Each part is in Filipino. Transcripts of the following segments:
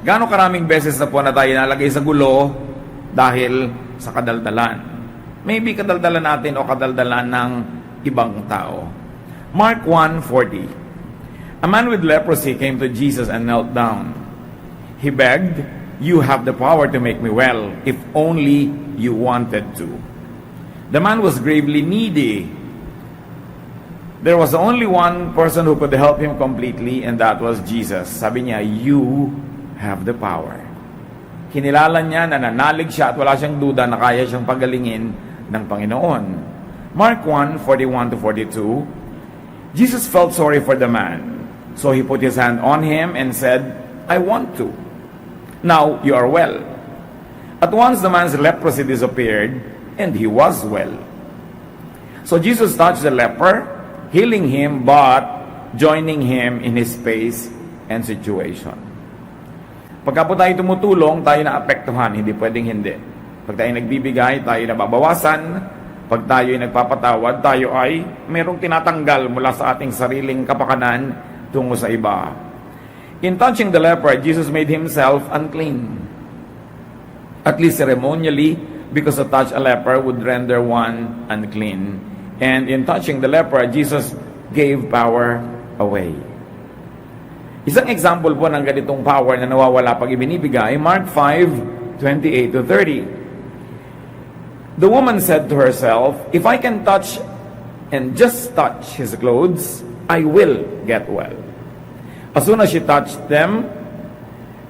Gaano karaming beses na po na tayo nalagay sa gulo dahil sa kadaldalan? Maybe kadaldalan natin o kadaldalan ng ibang tao. Mark 1:40. A man with leprosy came to Jesus and knelt down. He begged, "You have the power to make me well, if only you wanted to." The man was gravely needy. There was only one person who could help him completely, and that was Jesus. Sabi niya, "You have the power." Kinilala niya, nananalig siya at wala siyang duda na kaya siyang pagalingin ng Panginoon. Mark 1:41-42. Jesus felt sorry for the man, so he put his hand on him and said, "I want to. Now you are well." At once the man's leprosy disappeared, and he was well. So Jesus touched the leper, healing him, but joining him in his space and situation. Pagka po tayo tumutulong, tayo naapektuhan, hindi pwedeng hindi. Pag tayo nagbibigay, tayo nababawasan. Pag tayo ay nagpapatawad, tayo ay mayroong tinatanggal mula sa ating sariling kapakanan tungo sa iba. In touching the leper, Jesus made himself unclean. At least ceremonially, because to touch a leper would render one unclean. And in touching the leper, Jesus gave power away. Isang example po ng ganitong power na nawawala pag ibinibigay, Mark 5:28-30. The woman said to herself, "If I can touch and just touch his clothes, I will get well." As soon as she touched them,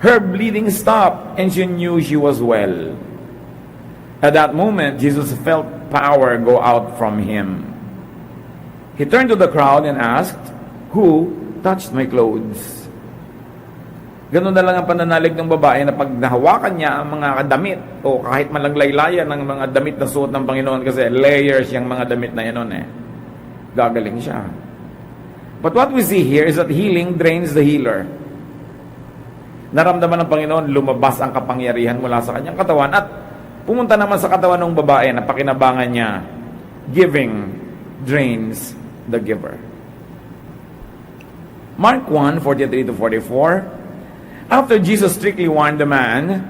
her bleeding stopped and she knew she was well. At that moment, Jesus felt power go out from him. He turned to the crowd and asked, "Who touched my clothes?" Ganun na lang ang pananalig ng babae na pag nahawakan niya ang mga damit o kahit malaglaylayan ng mga damit na suot ng Panginoon, kasi layers yung mga damit na yan gagaling siya. But what we see here is that healing drains the healer. Naramdaman ng Panginoon, lumabas ang kapangyarihan mula sa kanyang katawan at pumunta naman sa katawan ng babae na pakinabangan niya. Giving drains the giver. Mark 1:43-44. After Jesus strictly warned the man,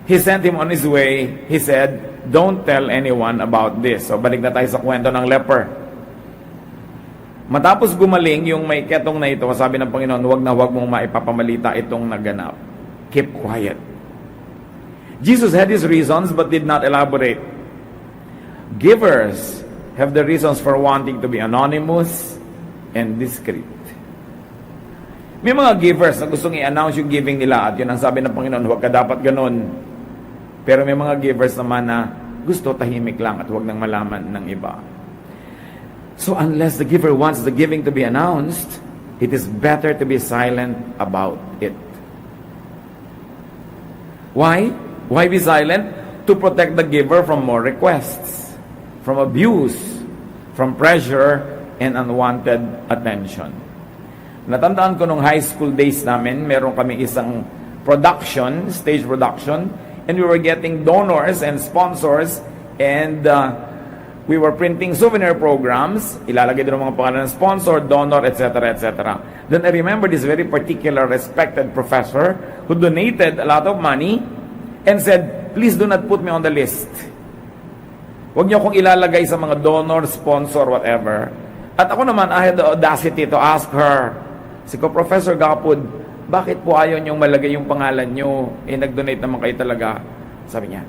he sent him on his way. He said, "Don't tell anyone about this." So balik na tayo sa kwento ng leper. Matapos gumaling yung may ketong na ito, sabi ng Panginoon, huwag mong maipapamalita itong naganap. Keep quiet. Jesus had his reasons but did not elaborate. Givers have the reasons for wanting to be anonymous and discreet. May mga givers na gustong i-announce yung giving nila at yun ang sabi ng Panginoon, huwag ka dapat ganun. Pero may mga givers naman na gusto tahimik lang at huwag nang malaman ng iba. So unless the giver wants the giving to be announced, it is better to be silent about it. Why? Why be silent? To protect the giver from more requests, from abuse, from pressure, and unwanted attention. Natandaan ko nung high school days namin, meron kami isang production, stage production, and we were getting donors and sponsors, and we were printing souvenir programs, ilalagay doon ang mga pangalan ng sponsor, donor, etc., etc. Then I remember this very particular respected professor who donated a lot of money and said, "Please do not put me on the list. Huwag niyo akong ilalagay sa mga donor, sponsor, whatever." At ako naman, I had the audacity to ask her, "Siko, Professor Gapud, bakit po ayaw niyong malagay yung pangalan niyo? Nag-donate naman kayo talaga." Sabi niya,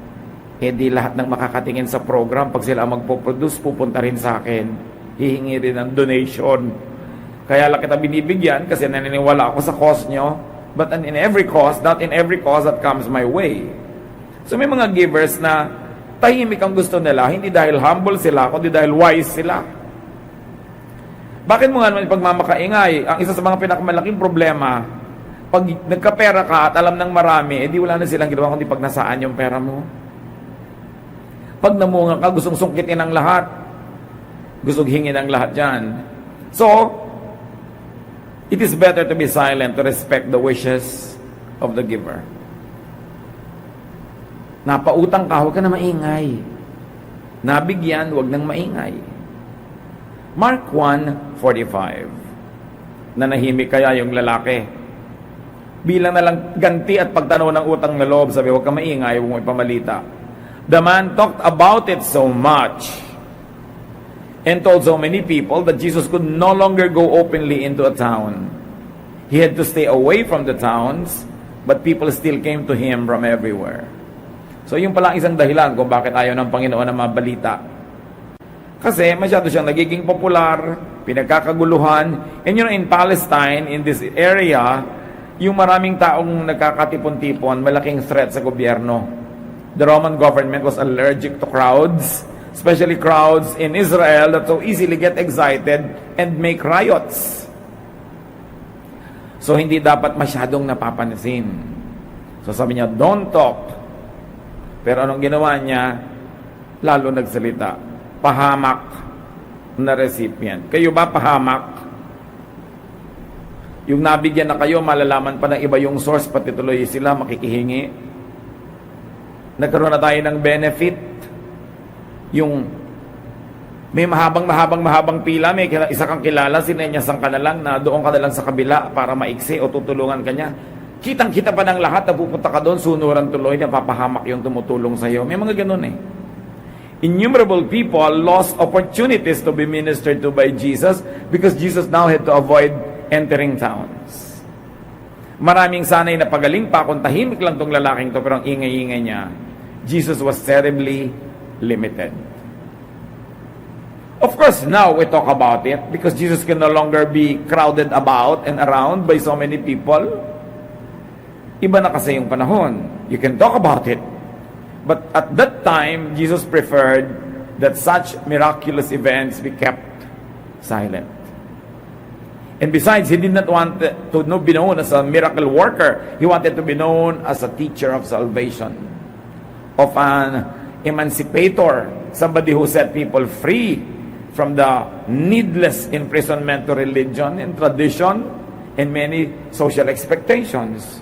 di lahat ng makakatingin sa program, pag sila magpo-produce, pupunta rin sa akin. Hihingi rin ng donation. Kaya lang kita binibigyan kasi naniniwala ako sa cause niyo. But in every cause, not in every cause that comes my way. So may mga givers na tahimik ang gusto nila, hindi dahil humble sila, kundi dahil wise sila. Bakit mo nga naman pagmamakaingay? Ang isa sa mga pinakamalaking problema, pag nagkapera ka at alam ng marami, di wala na silang ginawa kundi pag nasaan yung pera mo. Pag namunga ka, gustong sungkitin ang lahat. Gustong hingin ang lahat dyan. So, it is better to be silent to respect the wishes of the giver. Napautang ka, huwag ka na maingay. Nabigyan, huwag nang maingay. Mark 1:45. Nanahimik kaya yung lalaki. Bilang na lang ganti at pagtanaw ng utang na loob, sabi, huwag ka maingay, huwag mo ipamalita. The man talked about it so much and told so many people that Jesus could no longer go openly into a town. He had to stay away from the towns, but people still came to him from everywhere. So yung pala isang dahilan kung bakit ayaw ng Panginoon na mabalita. Kasi masyado siyang nagiging popular, pinagkakaguluhan, and in Palestine, in this area, yung maraming taong nagkakatipon-tipon, malaking threat sa gobyerno. The Roman government was allergic to crowds, especially crowds in Israel that so easily get excited and make riots. So hindi dapat masyadong napapansin. So sabi niya, don't talk. Pero anong ginawa niya? Lalo nagsalita. Pahamak na recipient. Kayo ba pahamak? Yung nabigyan na kayo, malalaman pa ng iba yung source, pati tuloy sila makikihingi. Nagkaroon na tayo ng benefit. Yung may mahabang pila, may isa kang kilala, sinenyasan ka na lang na doon ka na lang sa kabila para maiksi o tutulungan ka niya. Kitang-kita pa ng lahat na pupunta ka doon, sunuran tuloy, napapahamak yung tumutulong sa'yo. May mga ganun eh. Innumerable people lost opportunities to be ministered to by Jesus because Jesus now had to avoid entering towns. Maraming sanay na pagaling pa kung tahimik lang tong lalaking to, pero ang ingay-ingay niya. Jesus was terribly limited. Of course, now we talk about it because Jesus can no longer be crowded about and around by so many people. Iba na kasi yung panahon. You can talk about it. But at that time, Jesus preferred that such miraculous events be kept silent. And besides, he did not want to be known as a miracle worker. He wanted to be known as a teacher of salvation, of an emancipator, somebody who set people free from the needless imprisonment to religion and tradition and many social expectations.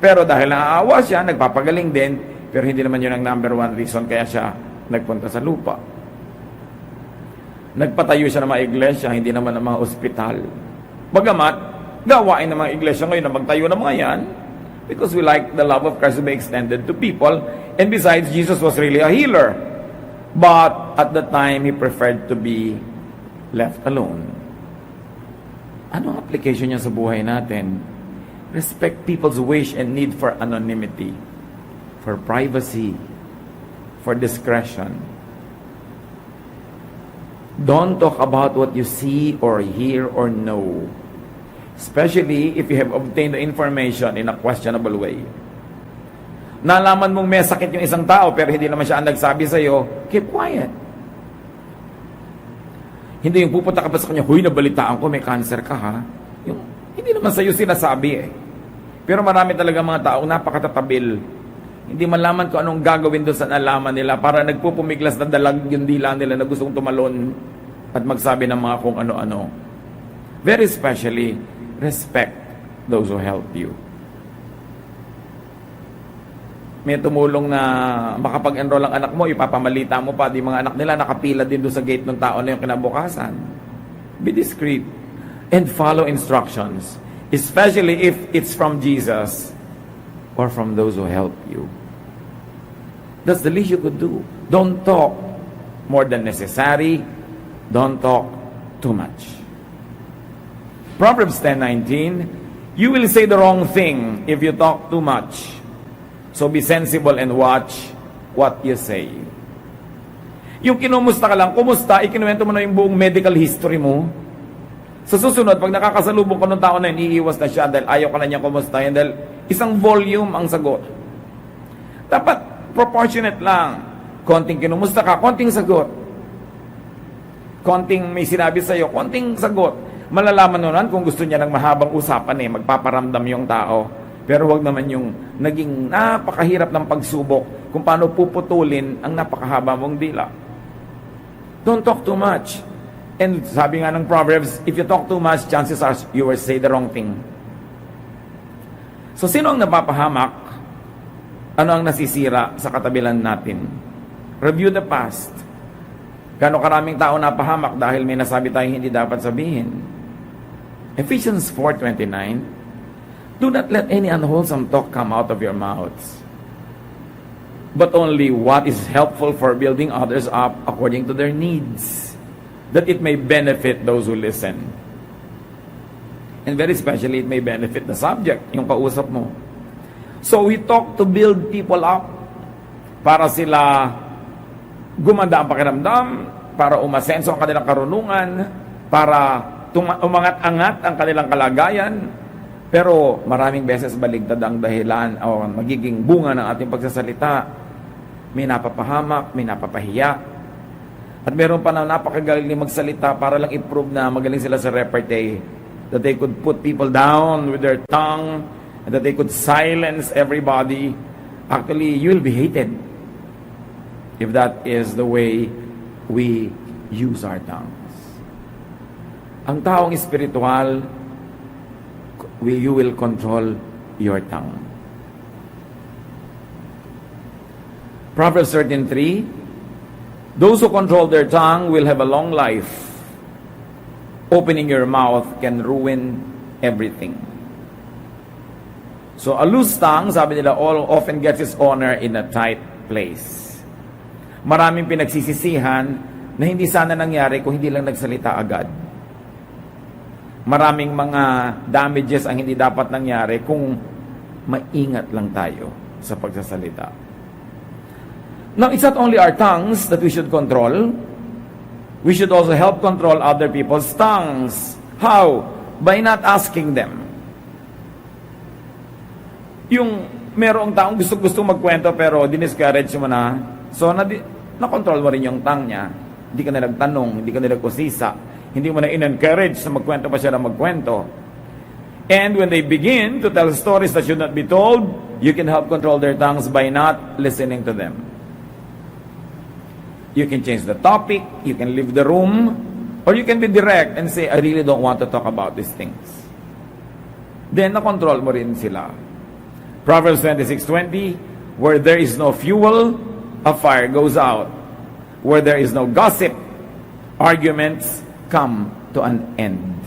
Pero dahil naaawa siya, nagpapagaling din, pero hindi naman yun ang number one reason kaya siya nagpunta sa lupa. Nagpatayo siya ng mga iglesia, hindi naman ng mga ospital. Bagamat, gawain ng mga iglesia ngayon na magtayo ng mga yan because we like the love of Christ to be extended to people. And besides, Jesus was really a healer. But at the time, he preferred to be left alone. Ano ang application niya sa buhay natin? Respect people's wish and need for anonymity, for privacy, for discretion. Don't talk about what you see or hear or know, especially if you have obtained the information in a questionable way. Nalaman mong may sakit yung isang tao pero hindi naman siya ang nagsabi sa'yo, keep quiet. Hindi yung pupunta ka pa sa kanya, huy, nabalitaan ko, may cancer ka ha. Yung, hindi naman sa'yo sinasabi eh. Pero marami talaga mga taong napakatatabil. Hindi malaman kung anong gagawin doon sa nalaman nila para nagpupumiglas na dalag yung dila nila na gustong tumalon at magsabi ng mga kung ano-ano. Very especially, respect those who help you. May tumulong na makapag-enroll ang anak mo, ipapamalita mo pa, di mga anak nila nakapila din doon sa gate ng tao na yung kinabukasan. Be discreet and follow instructions, especially if it's from Jesus or from those who help you. That's the least you could do. Don't talk more than necessary. Don't talk too much. Proverbs 10:19, you will say the wrong thing if you talk too much. So be sensible and watch what you say. Yung kinumusta ka lang, kumusta, ikinuwento mo na yung buong medical history mo. Sa susunod, pag nakakasalubong ko ng tao na yun, iiwas na siya dahil ayaw ka na niya kumustahin dahil isang volume ang sagot. Dapat proportionate lang. Konting kinumusta ka, konting sagot. Konting may sinabi sa'yo, konting sagot. Malalaman mo naman kung gusto niya ng mahabang usapan magpaparamdam yung tao. Pero wag naman yung naging napakahirap ng pagsubok kung paano puputulin ang napakahaba mong dila. Don't talk too much. And sabi nga ng Proverbs, if you talk too much, chances are you will say the wrong thing. So sino ang napapahamak? Ano ang nasisira sa katabilan natin? Review the past. Gano'ng karaming tao napahamak dahil may nasabi tayong hindi dapat sabihin. Ephesians 4:29, Do not let any unwholesome talk come out of your mouths, but only what is helpful for building others up according to their needs, that it may benefit those who listen. And very especially, it may benefit the subject, yung kausap mo. So we talk to build people up, para sila gumanda ang pakiramdam, para umasenso ang kanilang karunungan, para umangat-angat ang kanilang kalagayan. Pero maraming beses baligtad ang dahilan o magiging bunga ng ating pagsasalita. May napapahamak, may napapahiya. At meron pa na napakagaling magsalita para lang i-prove na magaling sila sa repartee. That they could put people down with their tongue, and that they could silence everybody. Actually, you will be hated if that is the way we use our tongues. Ang taong espiritual, you will control your tongue. Proverbs 13:3, those who control their tongue will have a long life. Opening your mouth can ruin everything. So a loose tongue, sabi nila, often gets its honor in a tight place. Maraming pinagsisisihan na hindi sana nangyari kung hindi lang nagsalita agad. Maraming mga damages ang hindi dapat nangyari kung maingat lang tayo sa pagsasalita. Now, it's not only our tongues that we should control. We should also help control other people's tongues. How? By not asking them. Yung merong taong gusto magkwento pero diniscourage mo na, so na-control mo rin yung tongue niya. Hindi ka na nagtanong, hindi ka na nagkusisa. Hindi mo na in-encourage na magkwento pa siya na magkwento. And when they begin to tell stories that should not be told, you can help control their tongues by not listening to them. You can change the topic, you can leave the room, or you can be direct and say, I really don't want to talk about these things. Then, na-control mo rin sila. Proverbs 26:20, where there is no fuel, a fire goes out. Where there is no gossip, arguments come to an end.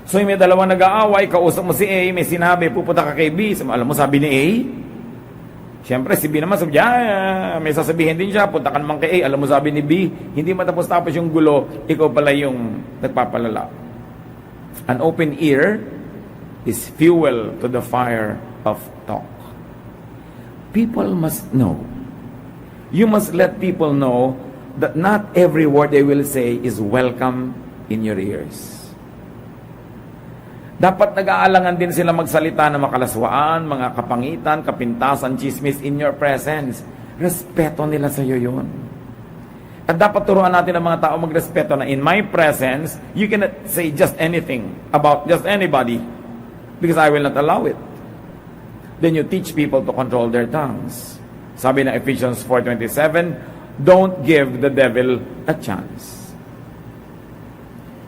So may dalawang nag-aaway, kausap mo si A, may sinabi, pupunta ka kay B. Alam mo, sabi ni A, siyempre si B naman, sabi niya, may sasabihin din siya, punta ka naman kay A. Alam mo, sabi ni B, hindi matapos-tapos yung gulo, ikaw pala yung nagpapalala. An open ear is fuel to the fire of talk. People must know. You must let people know that not every word they will say is welcome in your ears. Dapat nag-aalangan din sila magsalita ng makalaswaan, mga kapangitan, kapintasan, chismis in your presence. Respeto nila sa iyo yun. At dapat turuan natin ang mga tao magrespeto na in my presence, you cannot say just anything about just anybody because I will not allow it. Then you teach people to control their tongues. Sabi ng Ephesians 4:27, don't give the devil a chance.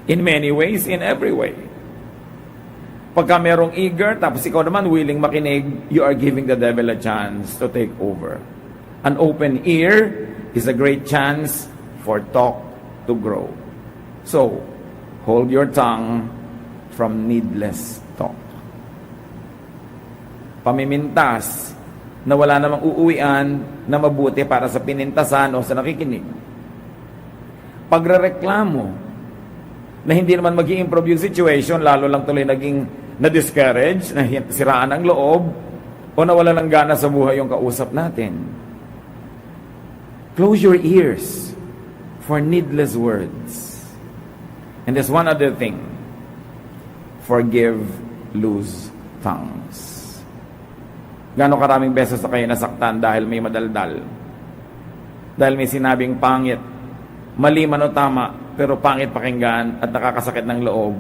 In many ways, in every way. Pagka merong eager, tapos ikaw naman willing makinig, you are giving the devil a chance to take over. An open ear is a great chance for talk to grow. So, hold your tongue from needless talk. Pamimintas na wala namang uuwian na mabuti para sa pinintasan o sa nakikinig. Pagrereklamo na hindi naman mag-i-improve yung situation, lalo lang tuloy naging na-discourage, na siraan ang loob, o nawala ng gana sa buhay yung kausap natin. Close your ears for needless words. And there's one other thing. Forgive loose tongues. Gano'ng karaming beses na kayo nasaktan dahil may madaldal? Dahil may sinabing pangit, mali man o tama, pero pangit pakinggan at nakakasakit ng loob.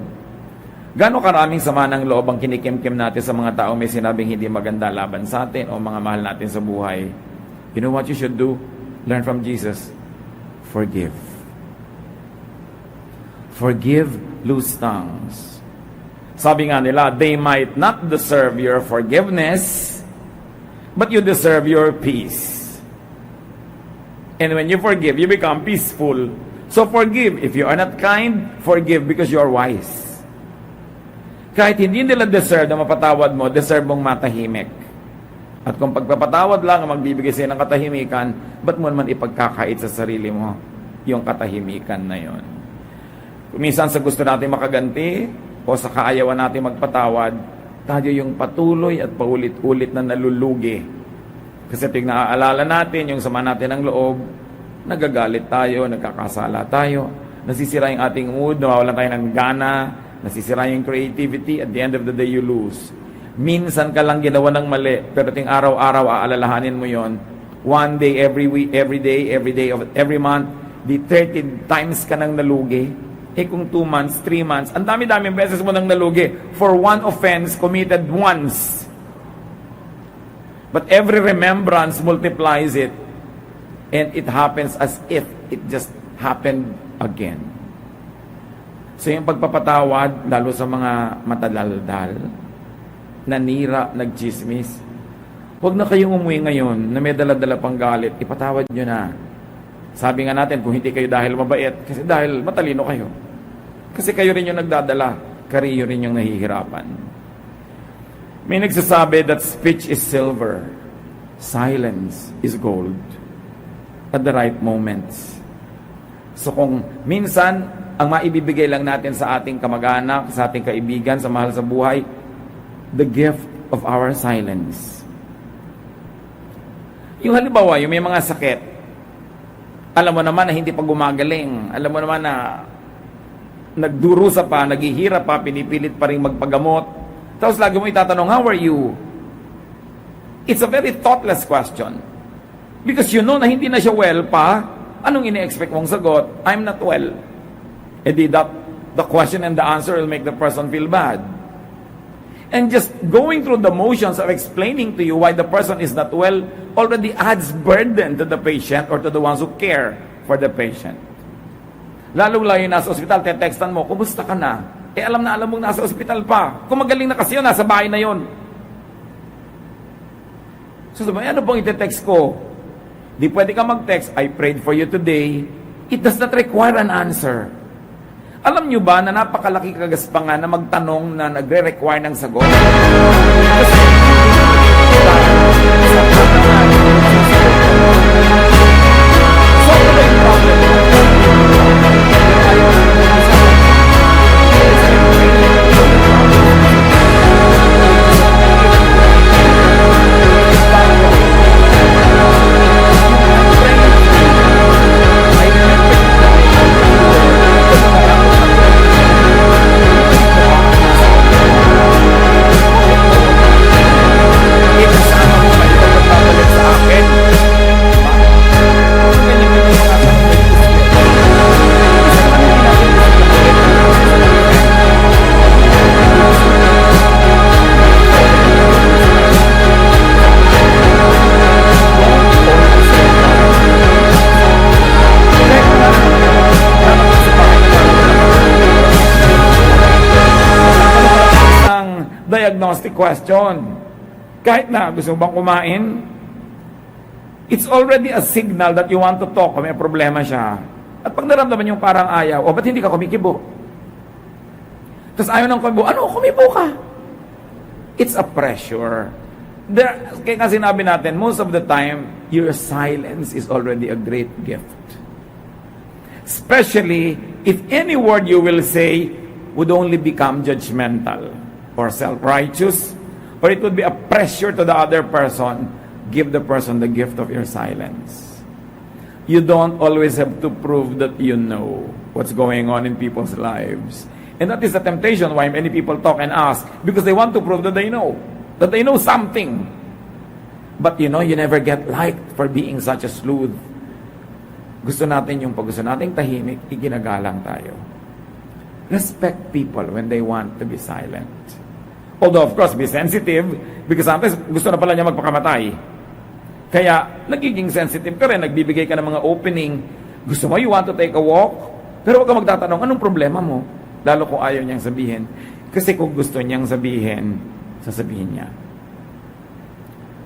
Gano'ng karaming sama ng loob ang kinikimkim natin sa mga tao may sinabing hindi maganda laban sa atin o mga mahal natin sa buhay? You know what you should do? Learn from Jesus. Forgive. Forgive loose tongues. Sabi nga nila, they might not deserve your forgiveness, but you deserve your peace. And when you forgive, you become peaceful. So forgive. If you are not kind, forgive because you are wise. Kahit hindi nila deserve na mapatawad mo, deserve mong matahimik. At kung pagpapatawad lang ang magbibigay sa'yo ng katahimikan, ba't mo naman ipagkakait sa sarili mo yung katahimikan na yon? Minsan sa gusto natin makaganti o sa kaayawan natin magpatawad, tayo yung patuloy at paulit-ulit na nalulugi. Kasi tuwing naaalala natin yung sama natin ng loob, nagagalit tayo, nagkakasala tayo, nasisira yung ating mood, nawawalan tayo ng gana, nasisira yung creativity, at the end of the day, you lose. Minsan ka lang ginawa ng mali, pero ting araw-araw aalalahanin mo yon. One day, every week, every day, every month, di 30 times ka nang nalugi. Kung 2 months, 3 months, ang dami-daming beses mo nang nalugi for one offense committed once. But every remembrance multiplies it, and it happens as if it just happened again. So yung pagpapatawad, lalo sa mga matadaldal, nanira, nagchismis, huwag na kayong umuwi ngayon na may dala-dala pang galit, ipatawad nyo na. Sabi nga natin, kung hindi kayo dahil mabait, kasi dahil matalino kayo. Kasi kayo rin yung nagdadala, kayo rin yung nahihirapan. May nagsasabi that speech is silver, silence is gold at the right moments. So kung minsan, ang maibibigay lang natin sa ating kamag-anak, sa ating kaibigan, sa mahal sa buhay, the gift of our silence. Yung halimbawa, yung may mga sakit, alam mo naman na hindi pa gumagaling, alam mo naman na nagdurusa pa, naghihirap pa, pinipilit pa rin magpagamot, tapos lagi mo itatanong, how are you? It's a very thoughtless question. Because you know na hindi na siya well pa, anong ini-expect mong sagot? I'm not well. The question and the answer will make the person feel bad. And just going through the motions of explaining to you why the person is not well already adds burden to the patient or to the ones who care for the patient. Lalo-lalo yung nasa ospital, te-textan mo, kumusta ka na? Alam na alam mong nasa ospital pa. Kung magaling na kasi yun, nasa bahay na yun. So sabi, ano bang ite-text ko? Di pwede ka mag-text, I prayed for you today. It does not require an answer. Alam nyo ba na napakalaki kagaspangan na magtanong na nagre-require ng sagot? Diagnostic question. Kahit na gusto bang kumain, it's already a signal that you want to talk kung may problema siya. At pag naramdaman yung parang ayaw, ba't hindi ka kumikibo? Tapos ayaw ng kumibo, kumibo ka? It's a pressure. Kaya nga sinabi natin, most of the time, your silence is already a great gift. Especially if any word you will say would only become judgmental or self-righteous, or it would be a pressure to the other person, give the person the gift of your silence. You don't always have to prove that you know what's going on in people's lives. And that is the temptation why many people talk and ask, because they want to prove that they know something. But you never get liked for being such a sleuth. Gusto natin yung pag gusto nating tahimik, iginagalang tayo. Respect people when they want to be silent. Although, of course, be sensitive because sometimes gusto na pala niya magpakamatay. Kaya, nagiging sensitive ka rin, nagbibigay ka ng mga opening. Gusto mo, you want to take a walk? Pero huwag ka magtatanong, anong problema mo? Lalo kung ayaw niyang sabihin. Kasi kung gusto niyang sabihin, sasabihin niya.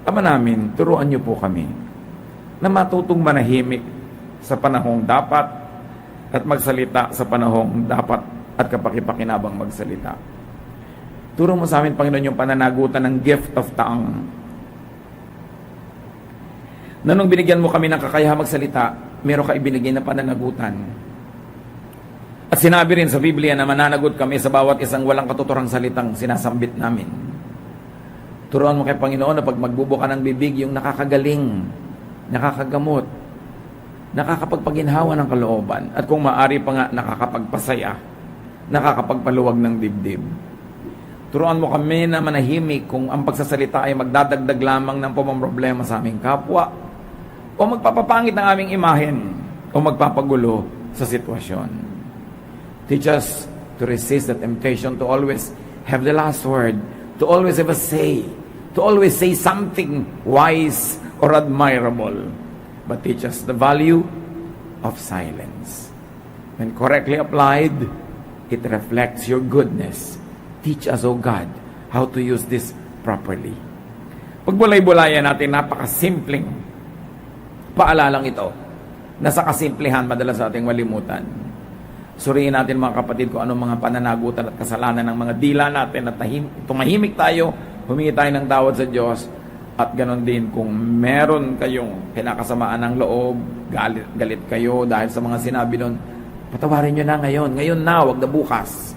Ama namin, turuan niyo po kami na matutong manahimik sa panahong dapat at magsalita sa panahong dapat at kapakipakinabang magsalita. Turo mo sa amin, Panginoon, yung pananagutan ng gift of tongue. Na nung binigyan mo kami ng kakayahan magsalita, meron ka ibinigay na pananagutan. At sinabi rin sa Biblia na mananagot kami sa bawat isang walang katuturang salitang sinasambit namin. Turuan mo kay Panginoon na pag magbubuka ng bibig, yung nakakagaling, nakakagamot, nakakapagpaginhawa ng kalooban, at kung maari pa nga, nakakapagpasaya, nakakapagpaluwag ng dibdib. Turuan mo kami na manahimik kung ang pagsasalita ay magdadagdag lamang ng pumamroblema sa aming kapwa, o magpapapangit ng aming imahen, o magpapagulo sa sitwasyon. Teach us to resist the temptation to always have the last word, to always have a say, to always say something wise or admirable. But teach us the value of silence. When correctly applied, it reflects your goodness. Teach us, O God, how to use this properly. Pagbulay-bulayan natin, napakasimpleng paalalang ito na sa kasimplihan madalas sa ating malimutan. Suriin natin mga kapatid kung anong mga pananagutan at kasalanan ng mga dila natin at tumahimik tayo, humingi tayo ng tawad sa Diyos, at ganon din kung meron kayong kinakasamaan ng loob, galit kayo dahil sa mga sinabi nun, patawarin nyo na ngayon na, wag na bukas.